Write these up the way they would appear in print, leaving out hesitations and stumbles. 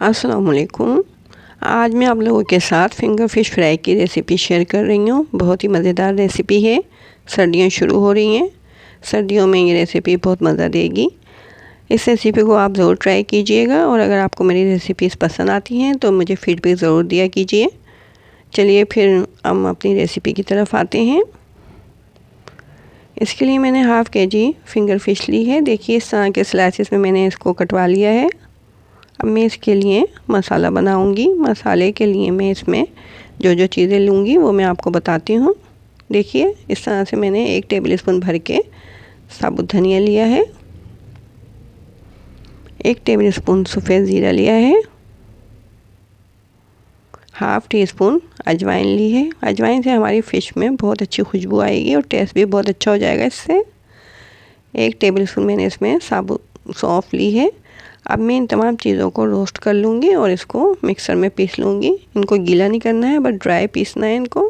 अस्सलाम वालेकुम। आज मैं आप लोगों के साथ फिंगर फ़िश फ्राई की रेसिपी शेयर कर रही हूँ। बहुत ही मज़ेदार रेसिपी है। सर्दियाँ शुरू हो रही हैं, सर्दियों में ये रेसिपी बहुत मज़ा देगी। इस रेसिपी को आप ज़रूर ट्राई कीजिएगा और अगर आपको मेरी रेसिपीज़ पसंद आती हैं तो मुझे फीडबैक ज़रूर दिया कीजिए। चलिए फिर हम अपनी रेसिपी की तरफ आते हैं। इसके लिए मैंने हाफ़ केजी फिंगर फ़िश ली है। देखिए इस तरह के स्लाइसेस में मैंने इसको कटवा लिया है। अब मैं इसके लिए मसाला बनाऊंगी। मसाले के लिए मैं इसमें जो जो चीज़ें लूँगी वो मैं आपको बताती हूँ। देखिए इस तरह से मैंने 1 टेबल स्पून भर के साबुत धनिया लिया है, 1 टेबल स्पून सफ़ेद ज़ीरा लिया है, हाफ़ टी स्पून अजवाइन ली है। अजवाइन से हमारी फ़िश में बहुत अच्छी खुशबू आएगी और टेस्ट भी बहुत अच्छा हो जाएगा इससे। 1 टेबल स्पून मैंने इसमें साबुत सौंफ ली है। अब मैं इन तमाम चीज़ों को रोस्ट कर लूँगी और इसको मिक्सर में पीस लूँगी। इनको गीला नहीं करना है, बस ड्राई पीसना है इनको।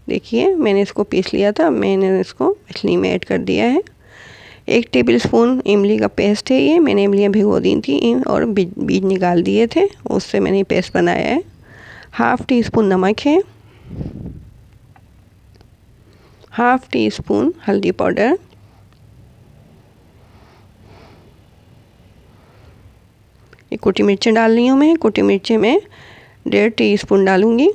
देखिए मैंने इसको पीस लिया था, मैंने इसको मछली में ऐड कर दिया है। 1 टेबल स्पून इमली का पेस्ट है ये। मैंने इमलियाँ भिगो दी थी और बीज निकाल दिए थे, उससे मैंने पेस्ट बनाया है। हाफ़ टी स्पून नमक है, हाफ़ टी स्पून हल्दी पाउडर, ये कुटी मिर्चें डाल रही हूँ मैं। कुटी मिर्चें मैं 1.5 टीस्पून डालूँगी।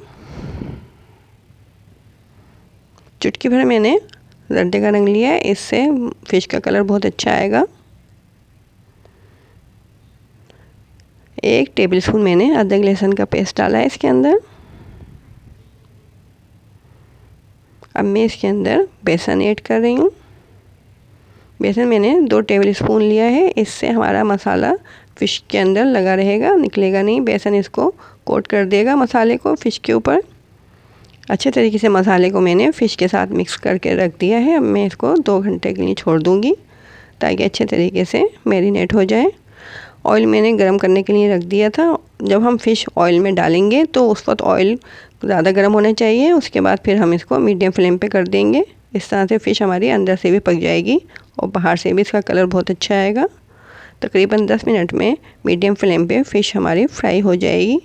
चुटकी भर मैंने जर्दे का रंग लिया है, इससे फ़िश का कलर बहुत अच्छा आएगा। 1 टेबल स्पून मैंने अदरक लहसुन का पेस्ट डाला है इसके अंदर। अब मैं इसके अंदर बेसन ऐड कर रही हूँ। बेसन मैंने 2 टेबल स्पून लिया है, इससे हमारा मसाला फ़िश के अंदर लगा रहेगा, निकलेगा नहीं। बेसन इसको कोट कर देगा मसाले को फ़िश के ऊपर। अच्छे तरीके से मसाले को मैंने फ़िश के साथ मिक्स करके रख दिया है। अब मैं इसको 2 घंटे के लिए छोड़ दूँगी ताकि अच्छे तरीके से मैरिनेट हो जाए। ऑयल मैंने गरम करने के लिए रख दिया था। जब हम फ़िश ऑयल में डालेंगे तो उस वक्त ऑयल ज़्यादा गर्म होना चाहिए। उसके बाद फिर हम इसको मीडियम फ्लेम पे कर देंगे। इस तरह से फ़िश हमारी अंदर से भी पक जाएगी और बाहर से भी इसका कलर बहुत अच्छा आएगा। तकरीबन 10 मिनट में मीडियम फ्लेम पे फ़िश हमारी फ्राई हो जाएगी।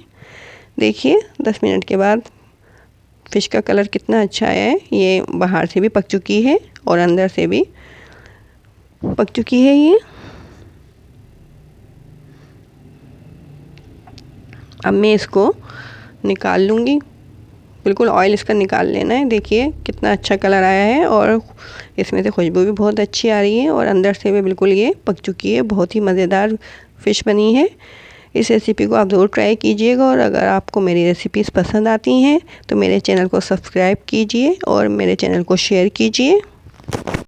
देखिए 10 मिनट के बाद फ़िश का कलर कितना अच्छा आया है। ये बाहर से भी पक चुकी है और अंदर से भी पक चुकी है ये। अब मैं इसको निकाल लूँगी। बिल्कुल ऑयल इसका निकाल लेना है। देखिए कितना अच्छा कलर आया है और इसमें से खुशबू भी बहुत अच्छी आ रही है और अंदर से भी बिल्कुल ये पक चुकी है। बहुत ही मज़ेदार फ़िश बनी है। इस रेसिपी को आप ज़रूर ट्राई कीजिएगा और अगर आपको मेरी रेसिपीज़ पसंद आती हैं तो मेरे चैनल को सब्सक्राइब कीजिए और मेरे चैनल को शेयर कीजिए।